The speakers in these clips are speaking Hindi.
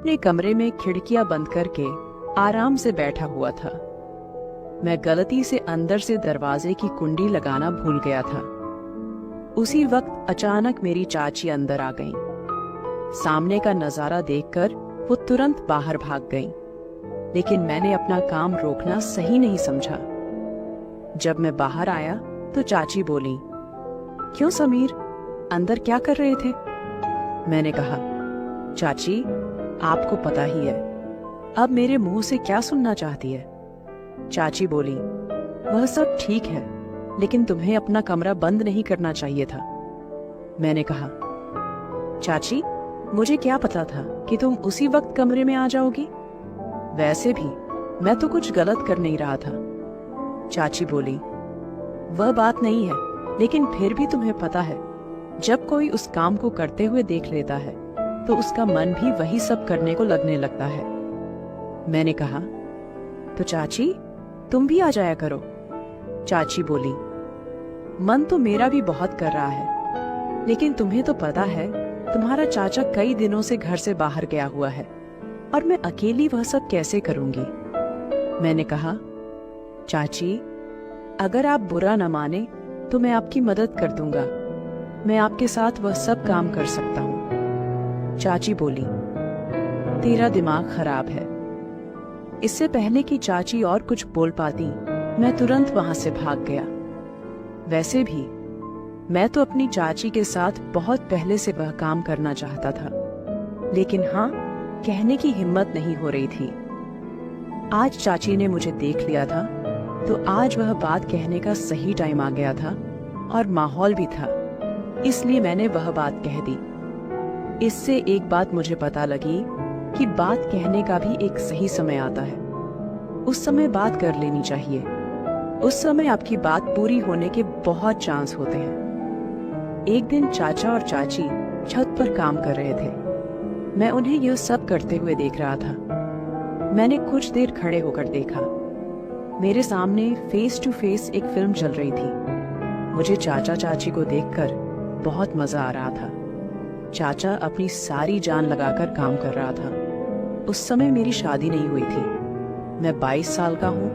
अपने कमरे में खिड़कियां बंद करके आराम से बैठा हुआ था। मैं गलती से अंदर से दरवाजे की कुंडी लगाना भूल गया था। उसी वक्त अचानक मेरी चाची अंदर आ गईं। सामने का नजारा देखकर वो तुरंत बाहर भाग गईं, लेकिन मैंने अपना काम रोकना सही नहीं समझा। जब मैं बाहर आया तो चाची बोली, क्यों समीर, अंदर क्या कर रहे थे? मैंने कहा, चाची आपको पता ही है, अब मेरे मुंह से क्या सुनना चाहती है? चाची बोली, वह सब ठीक है, लेकिन तुम्हें अपना कमरा बंद नहीं करना चाहिए था। मैंने कहा, चाची मुझे क्या पता था कि तुम उसी वक्त कमरे में आ जाओगी? वैसे भी मैं तो कुछ गलत कर नहीं रहा था। चाची बोली, वह बात नहीं है, लेकिन फिर भी तुम्हें पता है, जब कोई उस काम को करते हुए देख लेता है तो उसका मन भी वही सब करने को लगने लगता है। मैंने कहा, तो चाची तुम भी आ जाया करो। चाची बोली, मन तो मेरा भी बहुत कर रहा है, लेकिन तुम्हें तो पता है तुम्हारा चाचा कई दिनों से घर से बाहर गया हुआ है और मैं अकेली वह सब कैसे करूंगी? मैंने कहा, चाची अगर आप बुरा न माने तो मैं आपकी मदद कर दूंगा, मैं आपके साथ वह सब काम कर सकता हूँ। चाची बोली, तेरा दिमाग खराब है। इससे पहले कि चाची और कुछ बोल पाती, मैं तुरंत वहां से भाग गया। वैसे भी मैं तो अपनी चाची के साथ बहुत पहले से वह काम करना चाहता था, लेकिन हाँ, कहने की हिम्मत नहीं हो रही थी। आज चाची ने मुझे देख लिया था, तो आज वह बात कहने का सही टाइम आ गया था और माहौल भी था, इसलिए मैंने वह बात कह दी। इससे एक बात मुझे पता लगी कि बात कहने का भी एक सही समय आता है। उस समय बात कर लेनी चाहिए। उस समय आपकी बात पूरी होने के बहुत चांस होते हैं। एक दिन चाचा और चाची छत पर काम कर रहे थे। मैं उन्हें यह सब करते हुए देख रहा था। मैंने कुछ देर खड़े होकर देखा। मेरे सामने फेस टू फेस एक फिल्म चल रही थी। मुझे चाचा चाची को देखकर बहुत मजा आ रहा था। चाचा अपनी सारी जान लगाकर काम कर रहा था। उस समय मेरी शादी नहीं हुई थी। मैं 22 साल का हूँ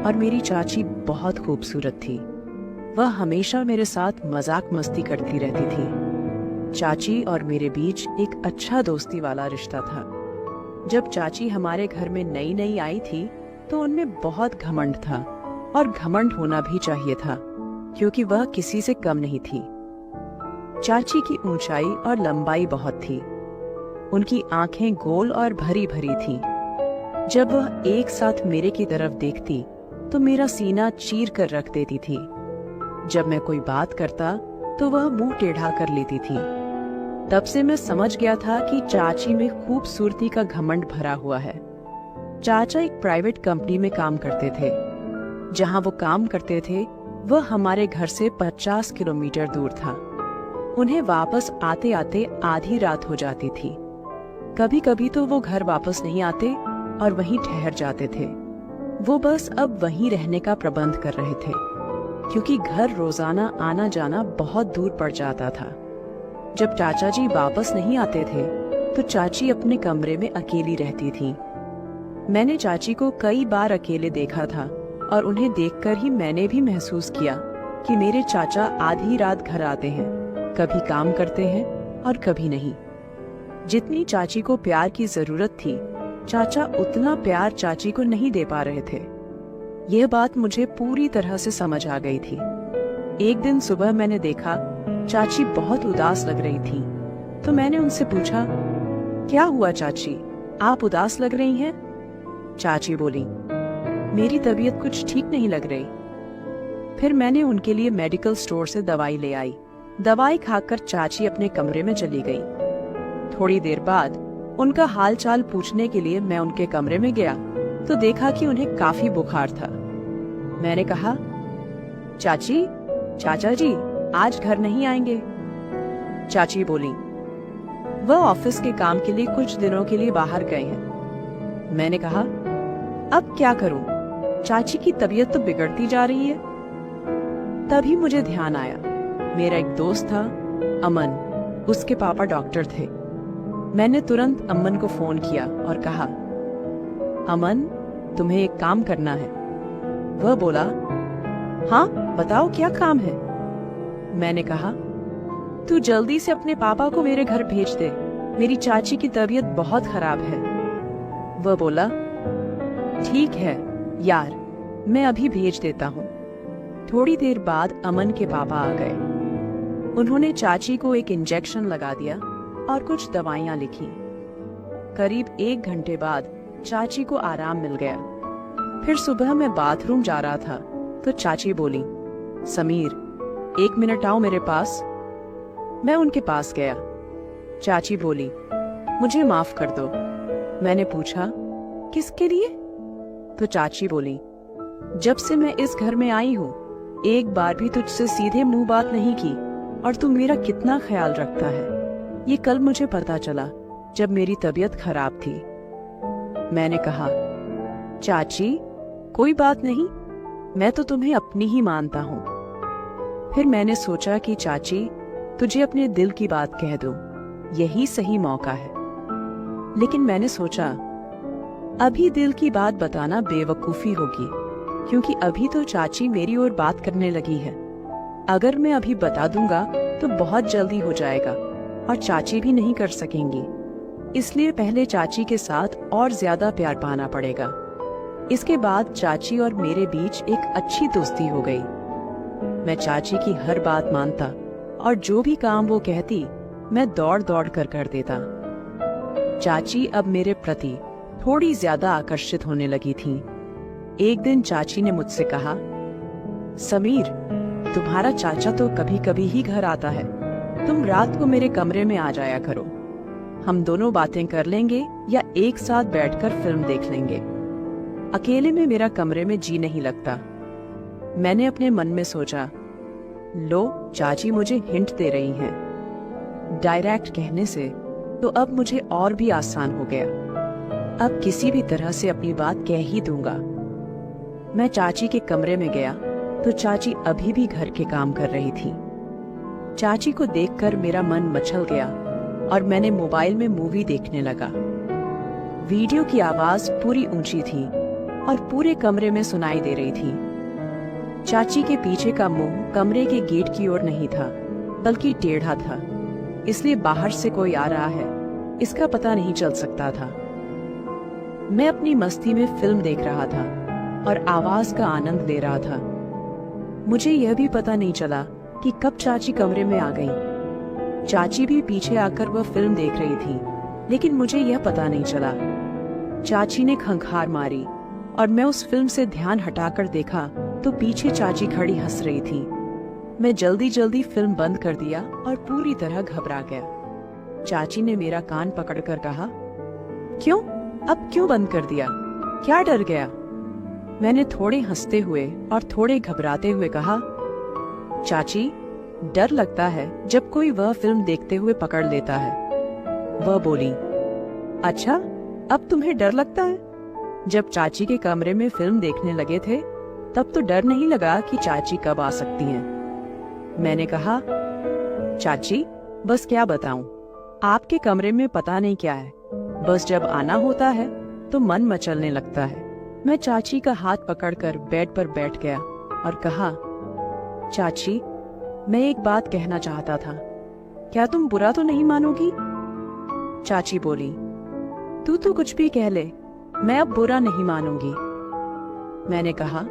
और मेरी चाची बहुत खूबसूरत थी। वह हमेशा मेरे साथ मजाक मस्ती करती रहती थी। चाची और मेरे बीच एक अच्छा दोस्ती वाला रिश्ता था। जब चाची हमारे घर में नई नई आई थी तो उनमें बहुत घमंड था, और घमंड होना भी चाहिए था, क्योंकि वह किसी से कम नहीं थी। चाची की ऊंचाई और लंबाई बहुत थी। उनकी आंखें गोल और भरी भरी थीं। जब वह एक साथ मेरे की तरफ देखती तो मेरा सीना चीर कर रख देती थी। जब मैं कोई बात करता तो वह मुंह टेढ़ा कर लेती थी। तब से मैं समझ गया था कि चाची में खूबसूरती का घमंड भरा हुआ है। चाचा एक प्राइवेट कंपनी में काम करते थे। जहां वो काम करते थे वह हमारे घर से 50 किलोमीटर दूर था। उन्हें वापस आते आते आधी रात हो जाती थी। कभी कभी तो वो घर वापस नहीं आते और वहीं ठहर जाते थे। वो बस अब वहीं रहने का प्रबंध कर रहे थे, क्योंकि घर रोजाना आना जाना बहुत दूर पड़ जाता था। जब चाचा जी वापस नहीं आते थे तो चाची अपने कमरे में अकेली रहती थी। मैंने चाची को कई बार अकेले देखा था और उन्हें देखकर ही मैंने भी महसूस किया कि मेरे चाचा आधी रात घर आते हैं, कभी काम करते हैं और कभी नहीं। जितनी चाची को प्यार की जरूरत थी, चाचा उतना प्यार चाची को नहीं दे पा रहे थे। यह बात मुझे पूरी तरह से समझ आ गई थी। एक दिन सुबह मैंने देखा चाची बहुत उदास लग रही थी, तो मैंने उनसे पूछा, क्या हुआ चाची, आप उदास लग रही हैं? चाची बोली, मेरी तबीयत कुछ ठीक नहीं लग रही। फिर मैंने उनके लिए मेडिकल स्टोर से दवाई ले आई। दवाई खाकर चाची अपने कमरे में चली गई। थोड़ी देर बाद उनका हाल चाल पूछने के लिए मैं उनके कमरे में गया तो देखा कि उन्हें काफी बुखार था। मैंने कहा, चाची, चाचा जी आज घर नहीं आएंगे? चाची बोली, वह ऑफिस के काम के लिए कुछ दिनों के लिए बाहर गए हैं। मैंने कहा, अब क्या करूं? चाची की तबीयत तो बिगड़ती जा रही है। तभी मुझे ध्यान आया, मेरा एक दोस्त था, अमन, उसके पापा डॉक्टर थे। मैंने तुरंत अमन को फोन किया और कहा, अमन, तुम्हें एक काम करना है। वह बोला, हाँ बताओ क्या काम है। मैंने कहा, तू जल्दी से अपने पापा को मेरे घर भेज दे, मेरी चाची की तबीयत बहुत खराब है। वह बोला, ठीक है यार, मैं अभी भेज देता हूँ। थोड़ी देर बाद अमन के पापा आ गए। उन्होंने चाची को एक इंजेक्शन लगा दिया और कुछ दवाइयाँ लिखी। करीब 1 घंटे बाद चाची को आराम मिल गया। फिर सुबह मैं बाथरूम जा रहा था तो चाची बोली, समीर 1 मिनट आओ मेरे पास। मैं उनके पास गया। चाची बोली, मुझे माफ कर दो। मैंने पूछा, किसके लिए? तो चाची बोली, जब से मैं इस घर में आई हूँ एक बार भी तुझसे सीधे मुंह बात नहीं की और तू मेरा कितना ख्याल रखता है, ये कल मुझे पता चला जब मेरी तबीयत खराब थी। मैंने कहा, चाची कोई बात नहीं, मैं तो तुम्हें अपनी ही मानता हूँ। फिर मैंने सोचा कि चाची तुझे अपने दिल की बात कह दूं, यही सही मौका है। लेकिन मैंने सोचा अभी दिल की बात बताना बेवकूफी होगी, क्योंकि अभी तो चाची मेरी ओर बात करने लगी है। अगर मैं अभी बता दूंगा तो बहुत जल्दी हो जाएगा और चाची भी नहीं कर सकेंगी। इसलिए पहले चाची के साथ और ज्यादा प्यार पाना पड़ेगा। इसके बाद चाची और मेरे बीच एक अच्छी दोस्ती हो गई। मैं चाची की हर बात मानता और जो भी काम वो कहती मैं दौड़ दौड़ कर देता। चाची अब मेरे प्रति थोड़ी ज्यादा आकर्षित होने लगी थी। एक दिन चाची ने मुझसे कहा, समीर, तुम्हारा चाचा तो कभी कभी ही घर आता है, तुम रात को मेरे कमरे में आ जाया करो। हम दोनों बातें कर लेंगे या एक साथ बैठकर फिल्म देख लेंगे। अकेले में मेरा कमरे में जी नहीं लगता। मैंने अपने मन में सोचा, लो चाची मुझे हिंट दे रही हैं। डायरेक्ट कहने से तो अब मुझे और भी आसान हो गया। अब किसी भी तरह से अपनी बात कह ही दूंगा। मैं चाची के कमरे में गया तो चाची अभी भी घर के काम कर रही थी। चाची को देखकर मेरा मन मचल गया और मैंने मोबाइल में मूवी देखने लगा। वीडियो की आवाज पूरी ऊंची थी और पूरे कमरे में सुनाई दे रही थी। चाची के पीछे का मुंह कमरे के गेट की ओर नहीं था, बल्कि टेढ़ा था, इसलिए बाहर से कोई आ रहा है इसका पता नहीं चल सकता था। मैं अपनी मस्ती में फिल्म देख रहा था और आवाज का आनंद ले रहा था। मुझे यह भी पता नहीं चला कि कब चाची कमरे में आ गई। चाची भी पीछे आकर वह फिल्म देख रही थी, लेकिन मुझे यह पता नहीं चला। चाची ने खंखार मारी और मैं उस फिल्म से ध्यान हटाकर देखा तो पीछे चाची खड़ी हंस रही थी। मैं जल्दी जल्दी फिल्म बंद कर दिया और पूरी तरह घबरा गया। चाची ने मेरा कान पकड़कर कहा, क्यों, अब क्यों बंद कर दिया, क्या डर गया? मैंने थोड़े हंसते हुए और थोड़े घबराते हुए कहा, चाची डर लगता है जब कोई वह फिल्म देखते हुए पकड़ लेता है। वह बोली, अच्छा अब तुम्हें डर लगता है? जब चाची के कमरे में फिल्म देखने लगे थे तब तो डर नहीं लगा कि चाची कब आ सकती हैं। मैंने कहा, चाची बस क्या बताऊं, आपके कमरे में पता नहीं क्या है, बस जब आना होता है तो मन मचलने लगता है। मैं चाची का हाथ पकड़कर बेड पर बैठ गया और कहा, चाची मैं एक बात कहना चाहता था, क्या तुम बुरा तो नहीं मानोगी? चाची बोली, तू तो कुछ भी कह ले, मैं अब बुरा नहीं मानूंगी। मैंने कहा,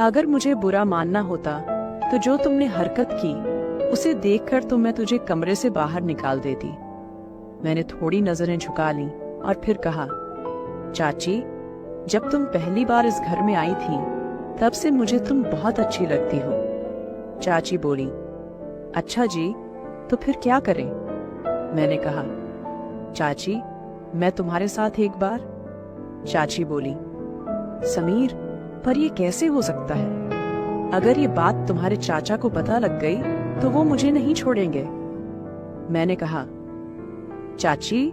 अगर मुझे बुरा मानना होता तो जो तुमने हरकत की उसे देखकर तो मैं तुझे कमरे से बाहर निकाल देती। मैंने थोड़ी नजरें झुका ली और फिर कहा, चाची जब तुम पहली बार इस घर में आई थी तब से मुझे तुम बहुत अच्छी लगती हो। चाची बोली, अच्छा जी, तो फिर क्या करें? मैंने कहा, चाची मैं तुम्हारे साथ एक बार। चाची बोली, समीर पर ये कैसे हो सकता है? अगर ये बात तुम्हारे चाचा को पता लग गई तो वो मुझे नहीं छोड़ेंगे। मैंने कहा, चाची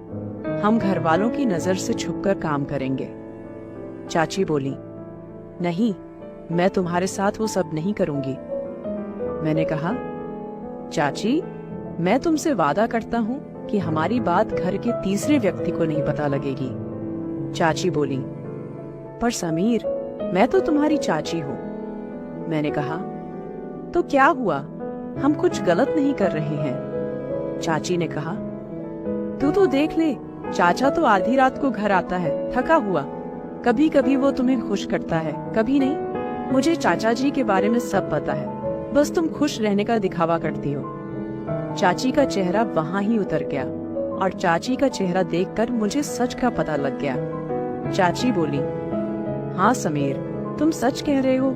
हम घर वालों की नजर से छुपकर काम करेंगे। चाची बोली, नहीं मैं तुम्हारे साथ वो सब नहीं करूंगी। मैंने कहा, चाची मैं तुमसे वादा करता हूँ कि हमारी बात घर के तीसरे व्यक्ति को नहीं पता लगेगी। चाची बोली, पर समीर, मैं तो तुम्हारी चाची हूँ। मैंने कहा, तो क्या हुआ, हम कुछ गलत नहीं कर रहे हैं। चाची ने कहा, तू तो देख ले, चाचा तो आधी रात को घर आता है थका हुआ। कभी कभी वो तुम्हें खुश करता है, कभी नहीं। मुझे चाचा जी के बारे में सब पता है, बस तुम खुश रहने का दिखावा करती हो। चाची का चेहरा वहाँ ही उतर गया और चाची का चेहरा देखकर मुझे सच का पता लग गया। चाची बोली, हाँ समीर, तुम सच कह रहे हो,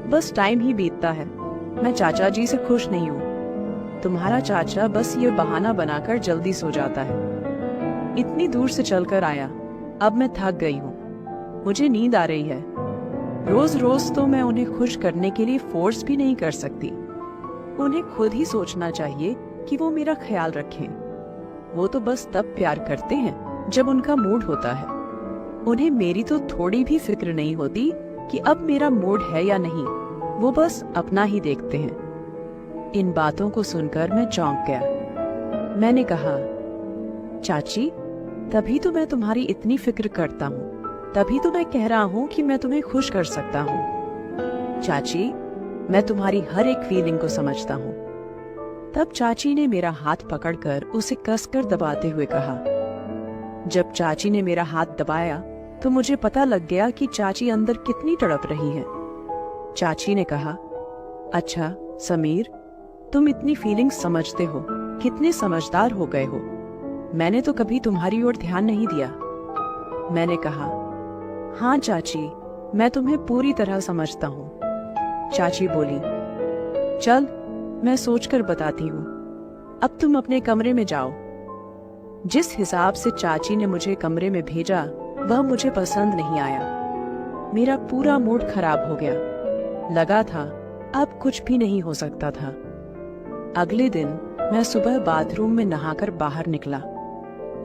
बस टाइम ही बीतता है। मैं चाचा जी से खुश नहीं हूँ। तुम्हारा चाचा बस ये बहाना बनाकर जल्दी सो जाता है। इतनी दूर से चलकर आया, अब मैं थक गई हूँ, मुझे नींद आ रही है। रोज रोज तो मैं उन्हें खुश करने के लिए फोर्स भी नहीं कर सकती। उन्हें खुद ही सोचना चाहिए कि वो मेरा ख्याल रखें। वो तो बस तब प्यार करते हैं जब उनका मूड होता है। उन्हें मेरी तो थोड़ी भी फिक्र नहीं होती कि अब मेरा मूड है या नहीं, वो बस अपना ही देखते हैं। इन बातों को सुनकर मैं चौंक गया। मैंने कहा, चाची, तभी तो मैं तुम्हारी इतनी फिक्र करता हूँ, तभी तो मैं कह रहा हूँ कि मैं तुम्हें खुश कर सकता हूँ। चाची, मैं तुम्हारी हर एक फीलिंग को समझता हूँ। तब चाची ने मेरा हाथ पकड़कर उसे कसकर दबाते हुए कहा। जब चाची ने मेरा हाथ दबाया तो मुझे पता लग गया कि चाची अंदर कितनी तड़प रही है। चाची ने कहा, अच्छा समीर, तुम इतनी फीलिंग्स समझते हो, कितने समझदार हो गए हो। मैंने तो कभी तुम्हारी ओर ध्यान नहीं दिया। मैंने कहा, हाँ चाची, मैं तुम्हें पूरी तरह समझता हूँ। चाची बोली, चल मैं सोचकर बताती हूँ, अब तुम अपने कमरे में जाओ। जिस हिसाब से चाची ने मुझे कमरे में भेजा वह मुझे पसंद नहीं आया। मेरा पूरा मूड खराब हो गया। लगा था अब कुछ भी नहीं हो सकता था। अगले दिन मैं सुबह बाथरूम में नहाकर बाहर निकला।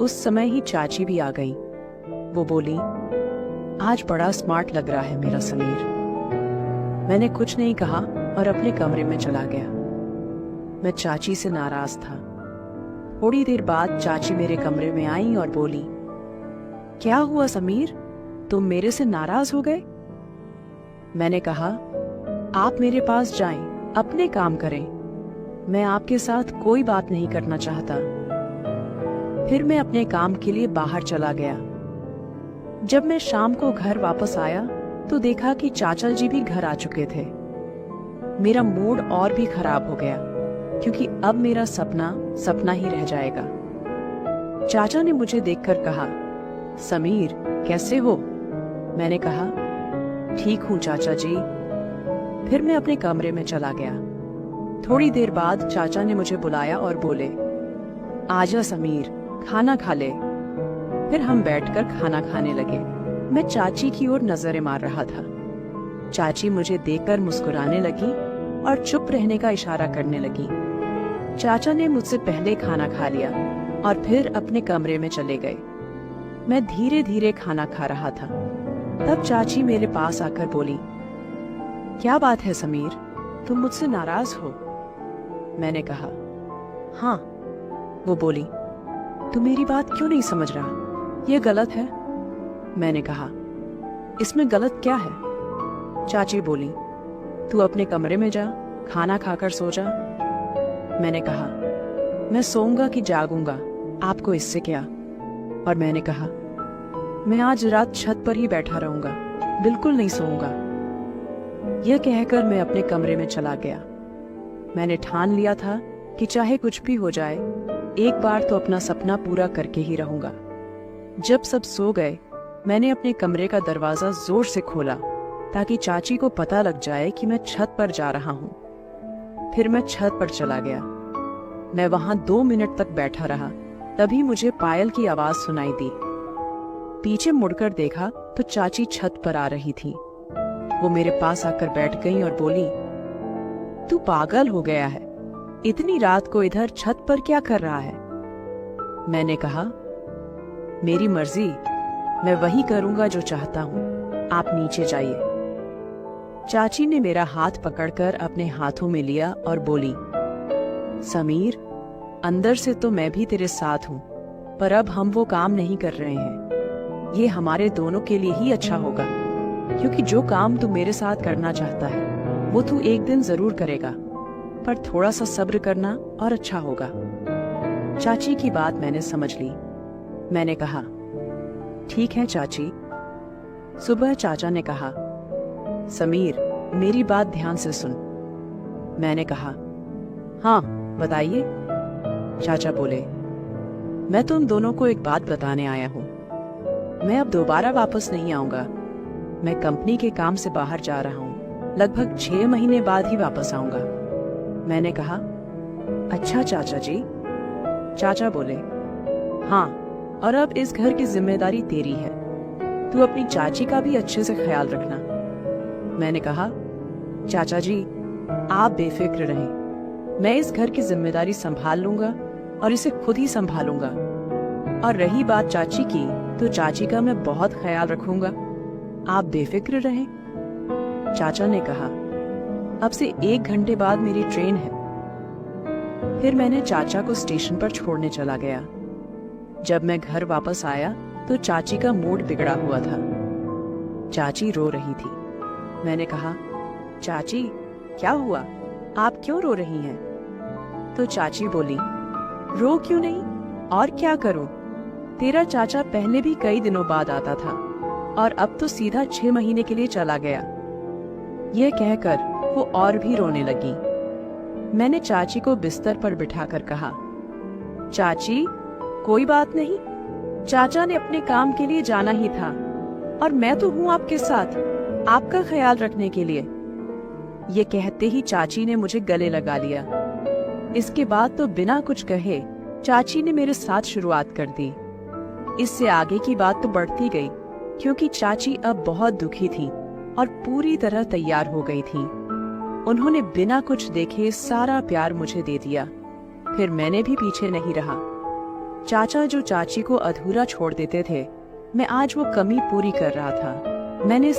उस समय ही चाची भी आ गई। वो बोली, आज बड़ा स्मार्ट लग रहा है मेरा समीर। मैंने कुछ नहीं कहा और अपने कमरे में चला गया। मैं चाची से नाराज था। थोड़ी देर बाद चाची मेरे कमरे में आई और बोली, क्या हुआ समीर, तुम मेरे से नाराज हो गए? मैंने कहा, आप मेरे पास जाएं, अपने काम करें। मैं आपके साथ कोई बात नहीं करना चाहता। फिर मैं अपने काम के लिए बाहर चला गया। जब मैं शाम को घर वापस आया तो देखा कि चाचा जी भी घर आ चुके थे। मेरा मूड और भी खराब हो गया क्योंकि अब मेरा सपना सपना ही रह जाएगा। चाचा ने मुझे देखकर कहा, समीर कैसे हो? मैंने कहा, ठीक हूँ चाचा जी। फिर मैं अपने कमरे में चला गया। थोड़ी देर बाद चाचा ने मुझे बुलाया और बोले, आजा समीर, खाना खा ले। फिर हम बैठकर खाना खाने लगे। मैं चाची की ओर नजरें मार रहा था। चाची मुझे देखकर मुस्कुराने लगी और चुप रहने का इशारा करने लगी। चाचा ने मुझसे पहले खाना खा लिया और फिर अपने कमरे में चले गए। मैं धीरे धीरे खाना खा रहा था। तब चाची मेरे पास आकर बोली, क्या बात है समीर, तुम मुझसे नाराज हो? मैंने कहा, हाँ। वो बोली, तू मेरी बात क्यों नहीं समझ रहा? ये गलत है। मैंने कहा, इसमें गलत क्या है? चाची बोली, तू अपने कमरे में जा, खाना खाकर सो जा। मैंने कहा, मैं सोऊंगा कि जागूंगा, आपको इससे क्या? और मैंने कहा, मैं आज रात छत पर ही बैठा रहूंगा, बिल्कुल नहीं सोऊंगा। यह कहकर मैं अपने कमरे में चला गया। मैंने ठान लिया था कि चाहे कुछ भी हो जाए, एक बार तो अपना सपना पूरा करके ही रहूंगा। जब सब सो गए, मैंने अपने कमरे का दरवाजा जोर से खोला ताकि चाची को पता लग जाए कि मैं छत पर जा रहा हूँ। फिर मैं छत पर चला गया। मैं वहां 2 मिनट तक बैठा रहा। तभी मुझे पायल की आवाज सुनाई दी। पीछे मुड़कर देखा तो चाची छत पर आ रही थी। वो मेरे पास आकर बैठ गई और बोली, तू पागल हो गया है, इतनी रात को इधर छत पर क्या कर रहा है? मैंने कहा, मेरी मर्जी, मैं वही करूंगा जो चाहता हूँ, आप नीचे जाइए। चाची ने मेरा हाथ पकड़कर अपने हाथों में लिया और बोली, समीर, अंदर से तो मैं भी तेरे साथ हूँ, पर अब हम वो काम नहीं कर रहे हैं। ये हमारे दोनों के लिए ही अच्छा होगा, क्योंकि जो काम तू मेरे साथ करना चाहता है वो तू एक दिन जरूर करेगा, पर थोड़ा सा सब्र करना और अच्छा होगा। चाची की बात मैंने समझ ली। मैंने कहा, ठीक है चाची। सुबह चाचा ने कहा, समीर मेरी बात ध्यान से सुन। मैंने कहा, हाँ बताइए। चाचा बोले, मैं तुम दोनों को एक बात बताने आया हूँ। मैं अब दोबारा वापस नहीं आऊंगा। मैं कंपनी के काम से बाहर जा रहा हूँ। लगभग 6 महीने बाद ही वापस आऊंगा। मैंने कहा, अच्छा चाचा जी। चाचा बोले, हाँ, और अब इस घर की जिम्मेदारी तेरी है। तू अपनी चाची का भी अच्छे से ख्याल रखना। मैंने कहा, चाचा जी आप बेफिक्र रहें, मैं इस घर की जिम्मेदारी संभाल लूंगा और इसे खुद ही संभालूंगा। और रही बात चाची की, तो चाची का मैं बहुत ख्याल रखूंगा, आप बेफिक्र रहें। चाचा ने कहा, अब से 1 घंटे बाद मेरी ट्रेन है। फिर मैंने चाचा को स्टेशन पर छोड़ने चला गया। जब मैं घर वापस आया तो चाची का मूड बिगड़ा हुआ था। चाची रो रही थी। मैंने कहा, चाची क्या हुआ, आप क्यों रो रही हैं? तो चाची बोली, रो क्यों नहीं, और क्या करूं? तेरा चाचा पहले भी कई दिनों बाद आता था और अब तो सीधा 6 महीने के लिए चला गया। यह कहकर वो और भी रोने लगी। मैंने चाची को बिस्तर पर बिठाकर कहा, चाची कोई बात नहीं, चाचा ने अपने काम के लिए जाना ही था और मैं तो हूँ आपके साथ, आपका ख्याल रखने के लिए। ये कहते ही चाची ने मुझे गले लगा लिया। इसके बाद तो बिना कुछ कहे चाची ने मेरे साथ शुरुआत कर दी। इससे आगे की बात तो बढ़ती गई, क्योंकि चाची अब बहुत दुखी थी और पूरी तरह तैयार हो गई थी। उन्होंने बिना कुछ देखे सारा प्यार मुझे दे दिया। फिर मैंने भी पीछे नहीं रहा। चाचा जो चाची को अधूरा छोड़ देते थे, मैं आज वो कमी पूरी कर रहा था। मैंने